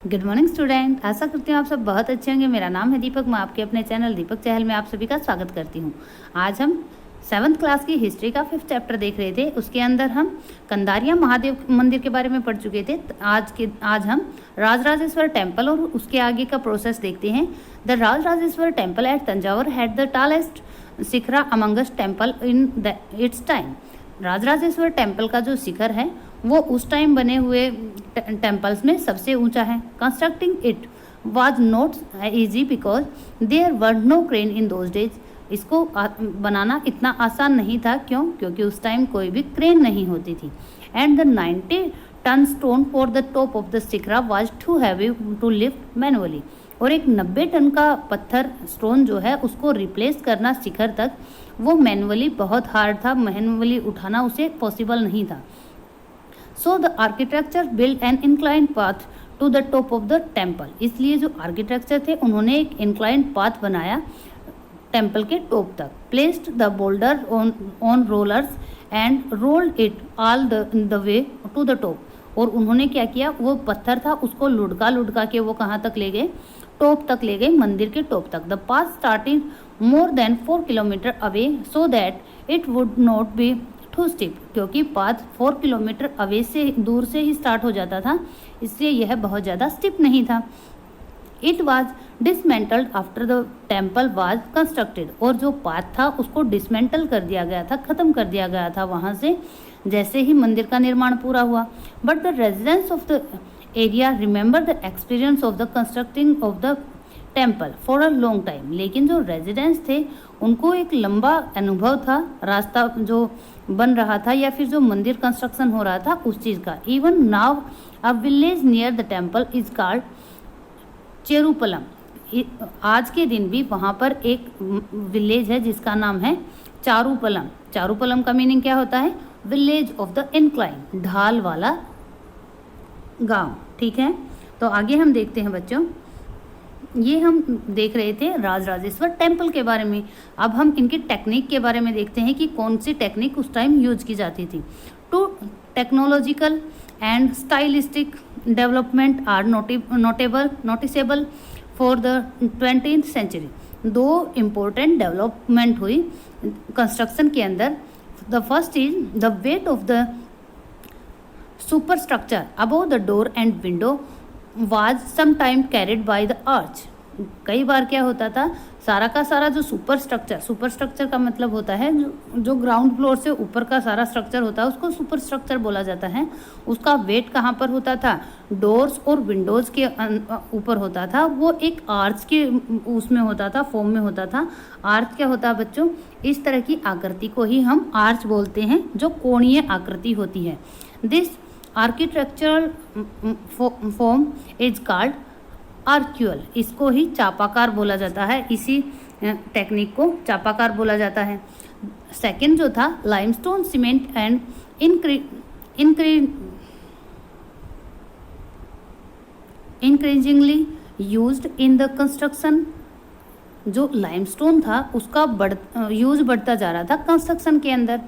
Good morning student. आशा करती हूँ आप सब बहुत अच्छे होंगे। मेरा नाम है दीपक। मैं आपके अपने चैनल दीपक चहल में आप सभी का स्वागत करती हूँ। आज हम 7th क्लास की हिस्ट्री का 5th चैप्टर देख रहे थे। उसके अंदर हम कंदारिया महादेव मंदिर के बारे में पढ़ चुके थे। आज हम राजराजेश्वर टेम्पल और उसके आगे का प्रोसेस देखते हैं। The Rajarajeshwara temple at Thanjavur had the tallest shikhara amongst temple in its time. Rajarajeshwara temple का जो शिखर है वो उस टाइम बने हुए टेम्पल्स में सबसे ऊंचा है। Constructing it was not easy because there were no crane in those days. इसको बनाना इतना आसान नहीं था। क्योंकि उस टाइम कोई भी क्रेन नहीं होती थी। And the 90 ton stone for the top of the shikhara was too heavy to lift manually. और एक 90 टन का पत्थर स्टोन जो है उसको रिप्लेस करना शिखर तक वो मैनुअली बहुत हार्ड था। मैनुअली उठाना उसे पॉसिबल नहीं था। So the architecture build an incline path to the top of the temple. इसलिए जो आर्किटेक्चर थे उन्होंने एक इंक्लाइन पाथ बनाया टेम्पल के टॉप तक। Placed the boulder on rollers and rolled it all the way to the top. और उन्होंने क्या किया, वो पत्थर था उसको लुढ़का के वो कहाँ तक ले गए, टॉप तक ले गए, मंदिर के टॉप तक। The path starting more than 4 kilometre away so that it would not be too steep. क्योंकि पाथ 4 किलोमीटर अवे से दूर से ही स्टार्ट हो जाता था, इसलिए यह बहुत ज़्यादा स्टिप नहीं था। It was dismantled after the temple was constructed. और जो पाथ था उसको डिसमेंटल कर दिया गया था, ख़त्म कर दिया गया था वहाँ से जैसे ही मंदिर का निर्माण पूरा हुआ। But the residents of the area remember the experience of the constructing of the temple for a long time. लेकिन जो रेजिडेंट्स थे उनको एक लंबा अनुभव था, रास्ता जो बन रहा था या फिर जो मंदिर कंस्ट्रक्शन हो रहा था उस चीज़ का। Even now a village near the temple is called Cherupalam. आज के दिन भी वहाँ पर एक विलेज है जिसका नाम है चारूपलम। चारूपलम का मीनिंग क्या होता है, विलेज ऑफ द इंक्लाइन, ढाल वाला गांव। ठीक है, तो आगे हम देखते हैं बच्चों। ये हम देख रहे थे राजराजेश्वर टेम्पल के बारे में। अब हम इनकी टेक्निक के बारे में देखते हैं कि कौन सी टेक्निक उस टाइम यूज की जाती थी। Two technological and stylistic development are noticeable for the 20th century. दो इम्पोर्टेंट डेवलपमेंट हुई कंस्ट्रक्शन के अंदर। The first is the weight of the superstructure above the door and window was sometime carried by the arch. कई बार क्या होता था, सारा का सारा जो सुपर स्ट्रक्चर का मतलब होता है जो ग्राउंड फ्लोर से ऊपर का सारा स्ट्रक्चर होता है उसको सुपर स्ट्रक्चर बोला जाता है। उसका वेट कहाँ पर होता था, डोर्स और विंडोज़ के ऊपर होता था। वो एक आर्च के उसमें होता था, फॉर्म में होता था। आर्च क्या होता है बच्चों, इस तरह की आकृति को ही हम आर्च बोलते हैं जो कोणीय आकृति होती है। This architectural form is called arcuate. इसको ही चापाकार बोला जाता है, इसी टेक्निक को चापाकार बोला जाता है। सेकंड जो था limestone cement and increasingly used in the construction. जो लाइमस्टोन था उसका यूज बढ़ता जा रहा था कंस्ट्रक्शन के अंदर।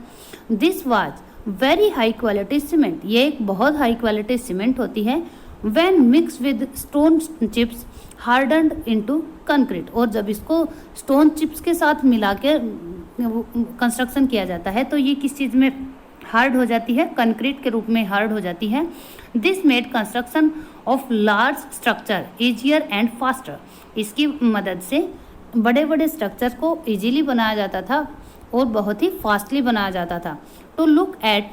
This was very high quality cement. ये एक बहुत हाई क्वालिटी सीमेंट होती है। When mixed with stone chips hardened into concrete। और जब इसको स्टोन चिप्स के साथ मिला के कंस्ट्रक्शन किया जाता है तो ये किस चीज़ में हार्ड हो जाती है, कंक्रीट के रूप में हार्ड हो जाती है। This made construction of large structure easier and faster. इसकी मदद से बड़े बड़े स्ट्रक्चर को इजीली बनाया जाता था और बहुत ही फास्टली बनाया जाता था। To look at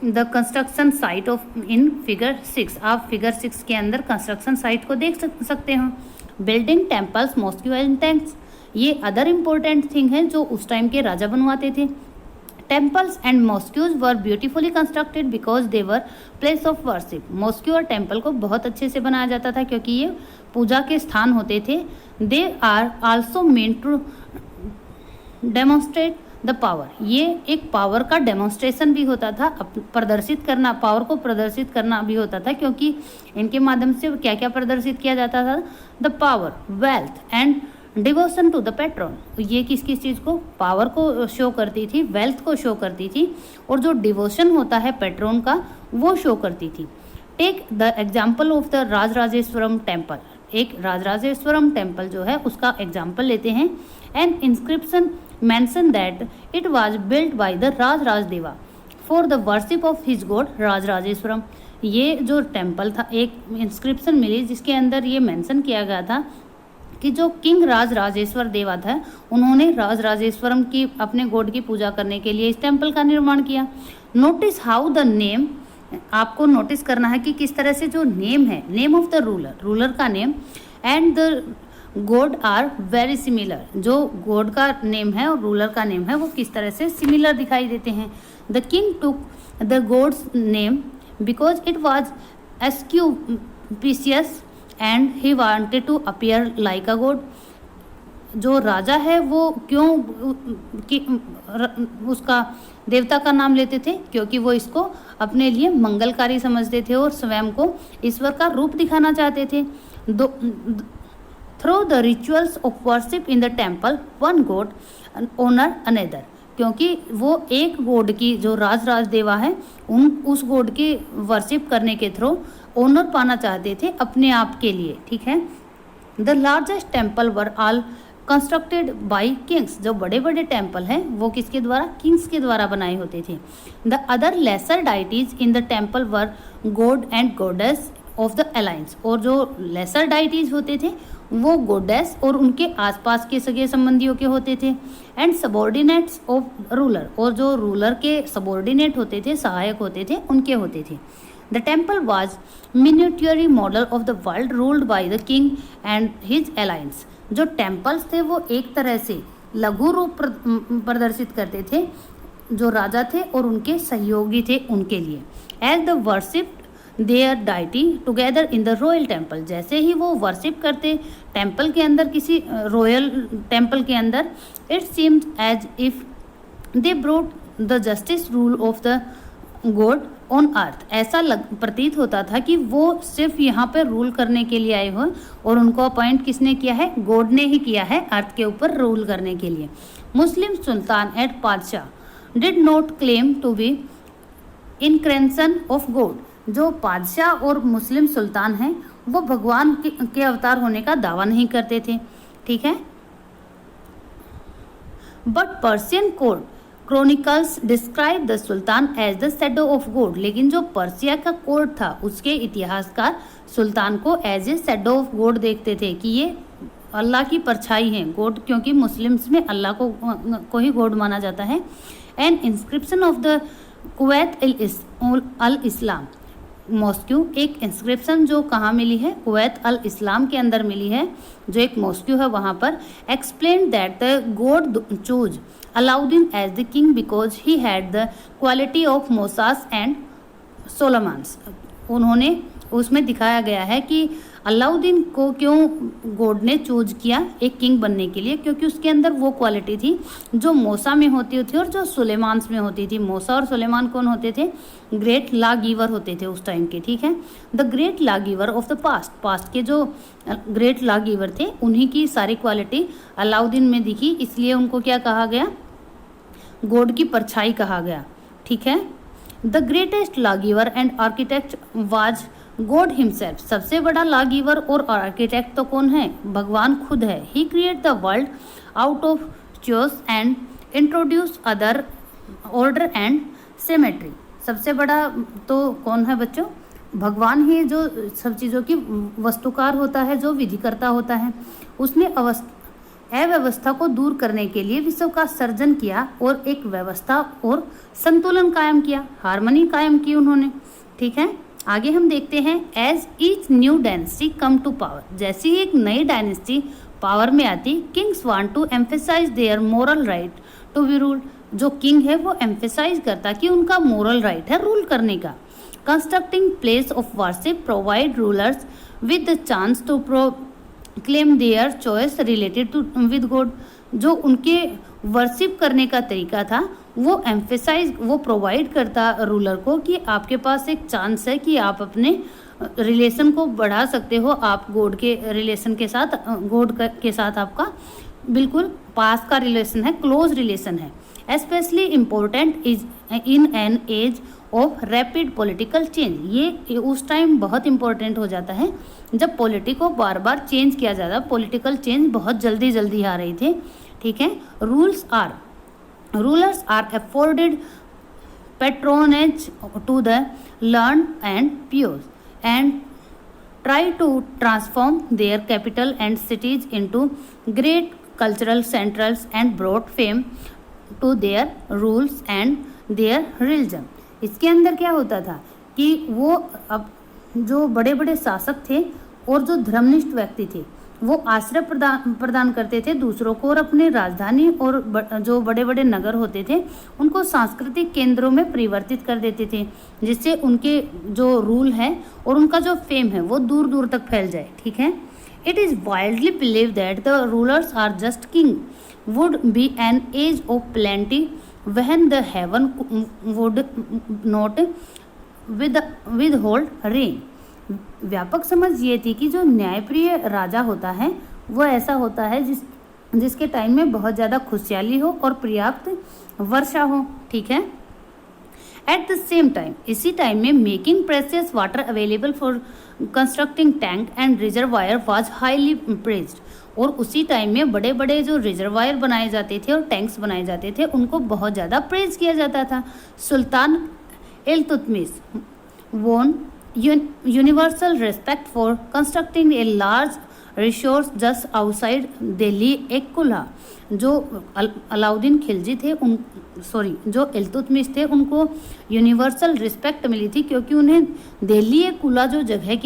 the construction site of in figure 6। आप फिगर 6 के अंदर कंस्ट्रक्शन साइट को देख सकते हो। Building temples mosque and tanks, ये अदर इम्पोर्टेंट थिंग है जो उस टाइम के राजा बनवाते थे। Temples and mosques were beautifully constructed because they were place of worship. Mosque और टेम्पल को बहुत अच्छे से बनाया जाता था क्योंकि ये पूजा के स्थान होते थे। They are also meant to demonstrate the power. ये एक पावर का डेमोन्स्ट्रेशन भी होता था, प्रदर्शित करना, पावर को प्रदर्शित करना भी होता था। क्योंकि इनके माध्यम से क्या क्या प्रदर्शित किया जाता था, the power, wealth and devotion to the patron. ये किस किस चीज़ को, पावर को शो करती थी, वेल्थ को शो करती थी और जो डिवोशन होता है पैट्रन का वो शो करती थी। Take the example of the Rajarajeshwaram temple. एक राजराजेश्वरम टेम्पल जो है उसका एग्जाम्पल लेते हैं। An inscription mention that it was built by the Rajarajadeva for the worship of his god Rajarajeshwaram. ये जो टेम्पल था, एक इंस्क्रिप्शन मिली जिसके अंदर ये मेंशन किया गया था कि जो किंग राजराजेश्वर देवा था, उन्होंने राजराजेश्वरम की अपने गॉड की पूजा करने के लिए इस टेम्पल का निर्माण किया। नोटिस हाउ द नेम, आपको नोटिस करना है कि किस तरह से जो नेम है, नेम ऑफ द रूलर का name and the god are very similar. जो गॉड का नेम है और रूलर का नेम है वो किस तरह से सिमिलर दिखाई देते हैं। The king took the god's name because it was auspicious and he wanted to appear like a god. जो राजा है वो क्यों उसका देवता का नाम लेते थे, क्योंकि वो इसको अपने लिए मंगलकारी समझते थे और स्वयं को ईश्वर का रूप दिखाना चाहते थे। Through the rituals of worship in the temple one god honour another, क्योंकि वो एक गॉड की, जो राजराजदेवा है, उस गॉड की वर्शिप करने के थ्रू ऑनर पाना चाहते थे अपने आप के लिए। ठीक है। The largest temple were all constructed by Kings. जो बड़े बड़े टेम्पल हैं वो किसके द्वारा, किंग्स के द्वारा बनाए होते थे। The other lesser deities in the temple were god and goddess of the alliance. और जो लेसर डाइटीज होते थे वो गॉडेस और उनके आसपास के सगे संबंधियों के होते थे। एंड सबॉर्डिनेट्स ऑफ रूलर, और जो रूलर के सबॉर्डिनेट होते थे, सहायक होते थे, उनके होते थे। The temple was miniature model of the world ruled by the king and his alliance. जो टेम्पल्स थे वो एक तरह से लघु रूप प्रदर्शित करते थे जो राजा थे और उनके सहयोगी थे उनके लिए। As the worship their deity together in the royal temple, जैसे ही वो वर्शिप करते टेम्पल के अंदर, किसी रॉयल टेम्पल के अंदर, it seems as if they brought the justice rule of the god on earth. ऐसा प्रतीत होता था कि वो सिर्फ यहाँ पर रूल करने के लिए आए हो और उनको अपॉइंट किसने किया है, गॉड ने ही किया है अर्थ के ऊपर रूल करने के लिए। Muslim sultan and padshah did not claim to be incarnation of god. जो पादशाह और मुस्लिम सुल्तान हैं वो भगवान के अवतार होने का दावा नहीं करते थे। ठीक है। But Persian court chronicles describe the sultan as the shadow of god. लेकिन जो पर्सिया का कोर्ट था उसके इतिहासकार सुल्तान को as a shadow of god देखते थे कि ये अल्लाह की परछाई है, गॉड, क्योंकि मुस्लिम्स में अल्लाह को ही गॉड माना जाता है। An inscription of the Quwwat al Islam mosque, एक इंस्क्रिप्शन जो कहाँ मिली है, कुवैत अल इस्लाम के अंदर मिली है, जो एक मॉस्क्यू है वहाँ पर। Explain that the god chose Alauddin as the king because he had the quality of Moses and Solomons. उन्होंने उसमें दिखाया गया है कि अलाउद्दीन को क्यों गॉड ने चूज किया एक किंग बनने के लिए, क्योंकि उसके अंदर वो क्वालिटी थी जो मूसा में होती थी और जो सुलेमान्स में होती थी। मूसा और सुलेमान कौन होते थे, ग्रेट लॉ गिवर होते थे उस टाइम के। ठीक है। The great law giver of the past के जो ग्रेट लॉ गिवर थे उन्हीं की सारी क्वालिटी अलाउद्दीन में दिखी, इसलिए उनको क्या कहा गया, गॉड की परछाई कहा गया। ठीक है। The greatest law giver and architect was God himself. सबसे बड़ा लॉ गिवर और आर्किटेक्ट तो कौन है, भगवान खुद है। He create the world out of choice and introduce other order and symmetry. सबसे बड़ा तो कौन है बच्चों, भगवान ही जो सब चीज़ों की वस्तुकार होता है, जो विधिकर्ता होता है। उसने अव्यवस्था को दूर करने के लिए विश्व का सर्जन किया और एक व्यवस्था और संतुलन कायम किया, हार्मनी कायम की उन्होंने। ठीक है। आगे हम देखते हैं as each new dynasty come to power. जैसे ही एक नई डायनेस्टी पावर में आती, kings want to emphasise their moral right to be ruled. जो किंग है वो एम्फेसाइज करता कि उनका मोरल राइट है रूल करने का। Constructing place of worship provide rulers with the chance to claim their choice related to with god. जो उनके वर्शिप करने का तरीका था वो वो प्रोवाइड करता रूलर को कि आपके पास एक चांस है कि आप अपने रिलेशन को बढ़ा सकते हो। आप गॉड के रिलेशन के साथ, गॉड के साथ आपका बिल्कुल पास का रिलेशन है, क्लोज रिलेशन है। Especially important is in an age of rapid political change. ये उस टाइम बहुत इंपॉर्टेंट हो जाता है जब पॉलिटिक को बार बार चेंज किया जाता, पॉलिटिकल चेंज बहुत जल्दी जल्दी आ रही थी। ठीक है। Rulers are afforded patronage to the learned and pious and try to transform their capital and cities into great cultural centers and brought fame to their rules and their religion। इसके अंदर क्या होता था कि वो अब जो बड़े बड़े शासक थे और जो धर्मनिष्ठ व्यक्ति थे वो आश्रय प्रदान करते थे दूसरों को, और अपने राजधानी और जो बड़े बड़े नगर होते थे उनको सांस्कृतिक केंद्रों में परिवर्तित कर देते थे, जिससे उनके जो रूल है और उनका जो फेम है वो दूर दूर तक फैल जाए। ठीक है। It is widely believe that the rulers are just king would be an age of plenty when the heaven would not withhold rain. व्यापक समझ ये थी कि जो न्यायप्रिय राजा होता है वो ऐसा होता है जिसके टाइम में बहुत ज़्यादा खुशहाली हो और पर्याप्त वर्षा हो। ठीक है। एट द सेम टाइम, इसी टाइम में making precious water available for constructing tank and reservoir was highly praised. और उसी टाइम में बड़े बड़े जो रिजर्वायर बनाए जाते थे और टैंक्स बनाए जाते थे उनको बहुत ज़्यादा प्रेज किया जाता था। सुल्तान इल्तुतमिश वोन universal respect for constructing a large resource just outside Delhi एक कुल्हा। जो अलाउद्दीन खिलजी थे जो इल्तुतमिश थे उनको यूनिवर्सल रिस्पेक्ट मिली थी क्योंकि उन्हें दिल्ली एक कुल्हा जो जगह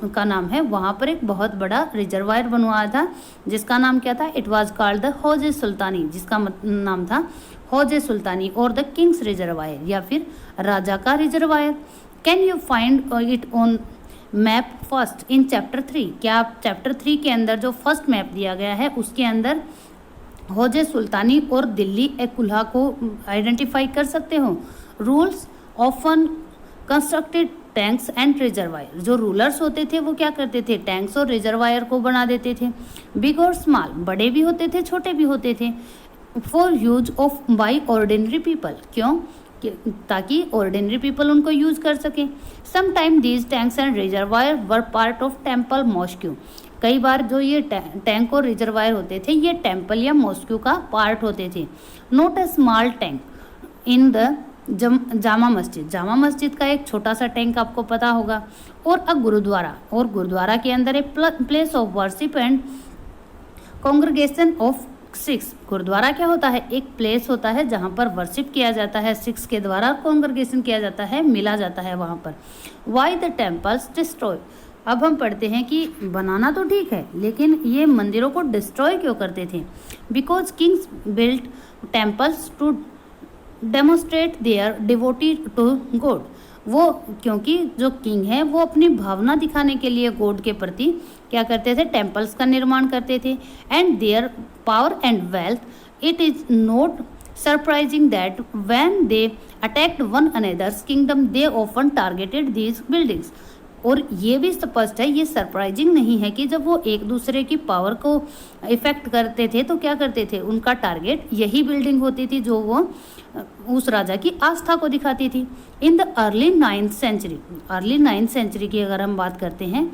का नाम है वहाँ पर एक बहुत बड़ा रिजर्वायर बनवाया था जिसका नाम क्या था? इट वाज कॉल्ड द हौज सुल्तानी, जिसका नाम था हौज सुल्तानी और द किंग्स रिजर्वायर या फिर राजा का reservoir. Can you find it on map first in chapter 3? क्या आप चैप्टर 3 के अंदर जो फर्स्ट मैप दिया गया है उसके अंदर हौज सुल्तानी और दिल्ली ए कुल्हा को आइडेंटिफाई कर सकते हो? Rules often constructed tanks and reservoir. जो रूलर्स होते थे वो क्या करते थे? टैंक्स और रिजर्वायर को बना देते थे। बिग और स्मॉल, बड़े भी होते थे छोटे भी होते थे। For use of by ordinary people, क्यों? ताकि ऑर्डिनरी पीपल उनको यूज कर सके। Some time these tanks and reservoir were part of temple mosque. कई बार जो ये टैंक और रिजर्वायर होते थे ये टेम्पल या मॉस्क्यू का पार्ट होते थे। Note a small tank in the Jama Masjid. Jama Masjid का एक छोटा सा टैंक आपको पता होगा। और अ गुरुद्वारा, और गुरुद्वारा के अंदर एक place of worship and congregation of Sikhs. Gurdwara क्या होता है? एक प्लेस होता है जहाँ पर वर्शिप किया जाता है, सिक्स के द्वारा कॉन्ग्रेगेशन किया जाता है, मिला जाता है वहाँ पर। Why the temples destroy. अब हम पढ़ते हैं कि बनाना तो ठीक है लेकिन ये मंदिरों को डिस्ट्रॉय क्यों करते थे? Because kings built temples to demonstrate their devotee to god. वो क्योंकि जो किंग है वो अपनी भावना दिखाने के लिए गॉड के प्रति क्या करते थे? टेम्पल्स का निर्माण करते थे। And their power and wealth, it is not surprising that when they attacked one another's kingdom they often targeted these buildings. और ये भी स्पष्ट है, ये सरप्राइजिंग नहीं है कि जब वो एक दूसरे की पावर को इफेक्ट करते थे तो क्या करते थे? उनका टारगेट यही बिल्डिंग होती थी जो वो उस राजा की आस्था को दिखाती थी। In the early 9th century, early 9th century की अगर हम बात करते हैं,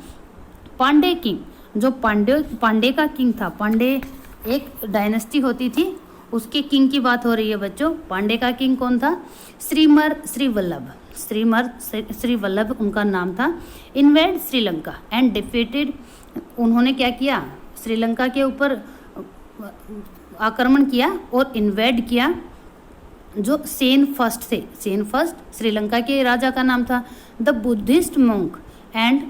पांडे किंग, जो पांडे का किंग था, पांडे एक डायनेस्टी होती थी, उसके किंग की बात हो रही है बच्चों। पांडे का किंग कौन था? श्री वल्लभ उनका नाम था। इन्वेड श्रीलंका एंड डिफीटेड, उन्होंने क्या किया? श्रीलंका के ऊपर आक्रमण किया और इन्वेड किया। जो सेन फर्स्ट थे, सेन फर्स्ट श्रीलंका के राजा का नाम था। The Buddhist monk and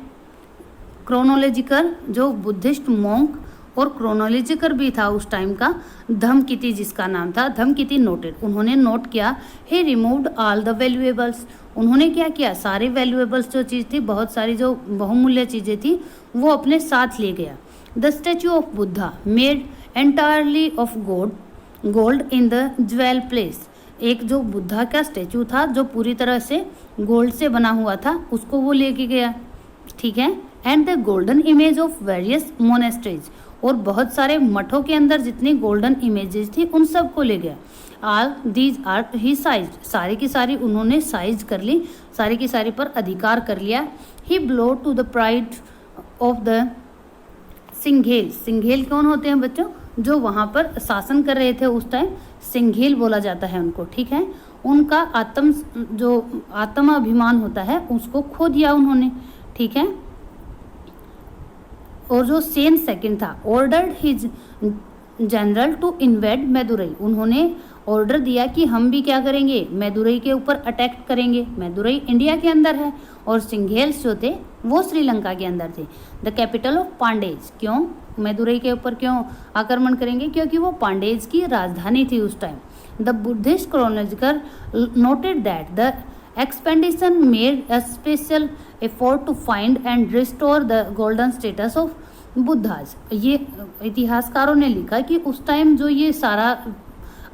chronological, जो बुद्धिस्ट मोंक और क्रोनोलॉजिकल भी था उस टाइम का, धमकिती जिसका नाम था, धमकिती नोटेड, उन्होंने नोट किया। ही रिमूव्ड ऑल द वैल्यूएबल्स, उन्होंने क्या किया? सारे वैल्यूएबल्स जो चीज़ थी, बहुत सारी जो बहुमूल्य चीज़ें थी वो अपने साथ ले गया। The statue of Buddha made entirely of gold in the jewel place, एक जो बुद्धा का स्टैचू था जो पूरी तरह से गोल्ड से बना हुआ था उसको वो लेके गया। ठीक है। And the golden image of various monasteries, और बहुत सारे मठों के अंदर जितनी गोल्डन इमेजेस थी उन सब को ले गया। All these are he size, सारी की सारी उन्होंने साइज कर ली, सारी की सारी पर अधिकार कर लिया। He blow to the pride of the Sinhala, Sinhala कौन होते हैं बच्चों, जो वहाँ पर शासन कर रहे थे उस टाइम, सिंघेल बोला जाता है उनको, ठीक है। उनका आत्माभिमान होता है उसको खो दिया उन्होंने, ठीक है। और जो सेन सेकंड था, ordered his general to invade Madurai, उन्होंने ऑर्डर दिया कि हम भी क्या करेंगे, मदुरई के ऊपर अटैक करेंगे। मदुरई इंडिया के अंदर है और सिंघेल्स जो थे वो श्रीलंका के अंदर थे। द कैपिटल ऑफ पांडेज, क्यों मदुरई के ऊपर क्यों आक्रमण करेंगे, क्योंकि वो पांडेज की राजधानी थी उस time. The Buddhist chronicler noted that the expedition made a special effort to find and restore the golden status of Buddhas. ये इतिहासकारों ने लिखा कि उस टाइम जो ये सारा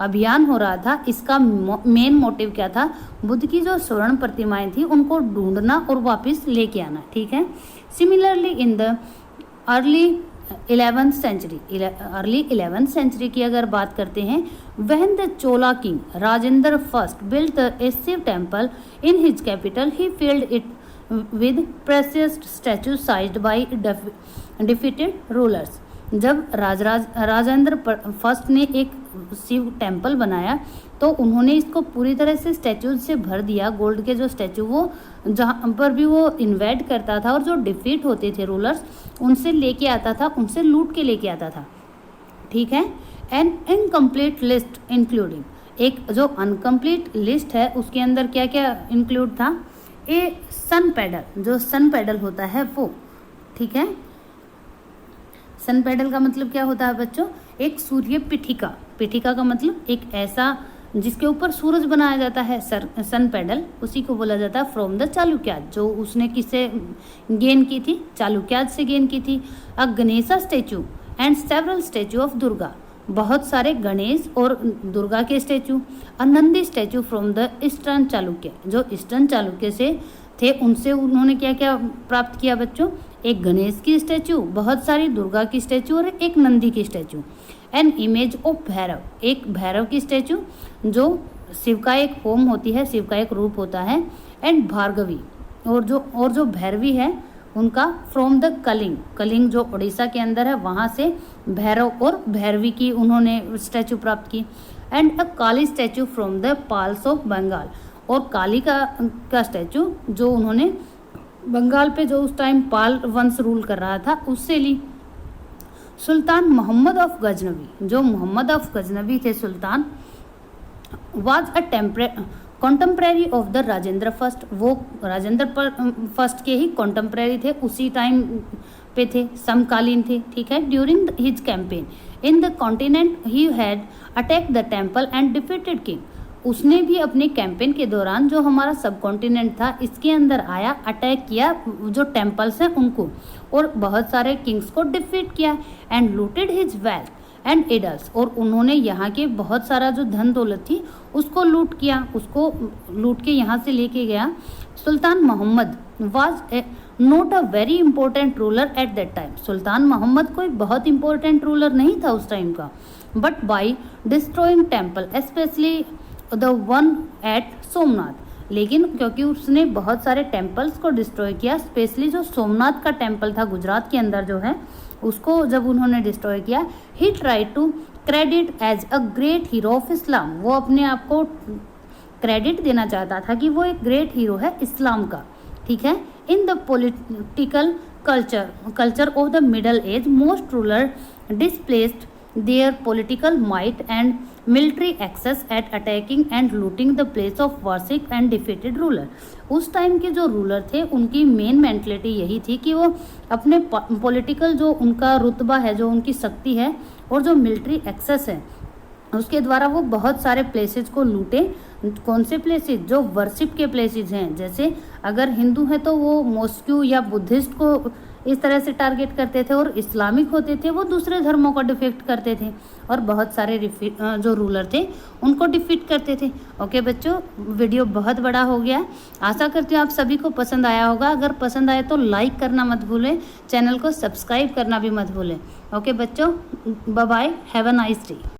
अभियान हो रहा था, इसका मेन मोटिव क्या था, बुद्ध की जो स्वर्ण प्रतिमाएं थी उनको ढूंढना और वापस लेके आना, ठीक है। Similarly in the early 11th century की अगर बात करते हैं, when the Chola king Rajendra first built the a Shiva temple in his capital, he filled it with precious statue seized by defeated rulers. जब राजेंद्र फर्स्ट ने एक शिव टेम्पल बनाया तो उन्होंने इसको पूरी तरह से स्टैचूज से भर दिया, गोल्ड के जो स्टैचू वो जहाँ पर भी वो इन्वेड करता था और जो डिफीट होते थे रूलर्स उनसे लेके आता था, उनसे लूट के लेके आता था, ठीक है। एन इनकम्प्लीट लिस्ट इंक्लूडिंग, एक जो अनकम्प्लीट लिस्ट है उसके अंदर क्या क्या इंक्लूड था, ए सन पैडल, जो सन पैडल होता है वो, ठीक है। सन पैडल का मतलब क्या होता है बच्चों, एक सूर्य पिठिका, पिठिका का मतलब एक ऐसा जिसके ऊपर सूरज बनाया जाता है, सन पैडल, उसी को बोला जाता है फ्रॉम द चालुक्याज, जो उसने किससे गेन की थी, चालुक्याज से गेन की थी। A Ganesha statue and several statue of Durga, बहुत सारे गणेश और दुर्गा के statue. A Nandi statue from the eastern Chalukya, जो ईस्टर्न चालुक्य से थे उनसे उन्होंने क्या क्या प्राप्त किया बच्चों, एक गणेश की स्टैचू, बहुत सारी दुर्गा की स्टैचू और एक नंदी की statue. An image of Bhairav, एक भैरव की स्टैचू जो शिव का एक फॉर्म होती है, शिव का एक रूप होता है। एंड भार्गवी, और जो भैरवी है उनका फ्रॉम द कलिंग, कलिंग जो उड़ीसा के अंदर है वहाँ से भैरव और भैरवी की उन्होंने स्टैचू प्राप्त की। And a Kali statue from the Palas of Bengal, और काली का स्टैचू जो उन्होंने बंगाल पे जो उस टाइम पाल वंश रूल कर रहा था उससे ली। सुल्तान मोहम्मद ऑफ गजनवी, जो मोहम्मद ऑफ गजनवी थे sultan, was a contemporary of the Rajendra first, वो राजेंद्र फर्स्ट के ही कॉन्टेम्प्रेरी थे, उसी टाइम पे थे, समकालीन थे, ठीक है। During his campaign in the continent he had attack the temple and defeated king, उसने भी अपने कैंपेन के दौरान जो हमारा सब कॉन्टिनेंट था इसके अंदर आया, अटैक किया जो टेम्पल्स हैं उनको, और बहुत सारे किंग्स को डिफीट किया। And looted his wealth and idols, और उन्होंने यहाँ के बहुत सारा जो धन दौलत थी उसको लूट किया, उसको लूट के यहाँ से लेके गया। Sultan Mohammad was not a very important ruler at that time, sultan Mohammad कोई बहुत इंपॉर्टेंट रूलर नहीं था उस टाइम का, but by destroying temple specially the one at Somnath, लेकिन क्योंकि उसने बहुत सारे टेम्पल्स को डिस्ट्रॉय किया, स्पेशली जो सोमनाथ का टेम्पल था गुजरात के अंदर जो है उसको जब उन्होंने डिस्ट्रॉय किया, he try to credit as a great hero of Islam, वो अपने आप को क्रेडिट देना चाहता था कि वो एक ग्रेट हीरो है इस्लाम का, ठीक है। In the political culture of the middle age most ruler displaced their political might and military access at attacking and looting the place of worship and defeated ruler, उस टाइम के जो ruler थे उनकी main mentality यही थी कि वो अपने पॉलिटिकल जो उनका रुतबा है, जो उनकी शक्ति है और जो मिलिट्री एक्सेस है उसके द्वारा वो बहुत सारे प्लेसेस को लूटे। कौन से प्लेसेस, जो वर्शिप के प्लेसेस हैं, जैसे अगर हिंदू है तो वो मॉस्क्यू या बुद्धिस्ट को इस तरह से टारगेट करते थे, और इस्लामिक होते थे वो दूसरे धर्मों को डिफीट करते थे, और बहुत सारे जो रूलर थे उनको डिफीट करते थे। ओके बच्चों, वीडियो बहुत बड़ा हो गया, आशा करती हूँ आप सभी को पसंद आया होगा। अगर पसंद आए तो लाइक करना मत भूलें, चैनल को सब्सक्राइब करना भी मत भूलें। ओके बच्चों, bye bye, have a nice day.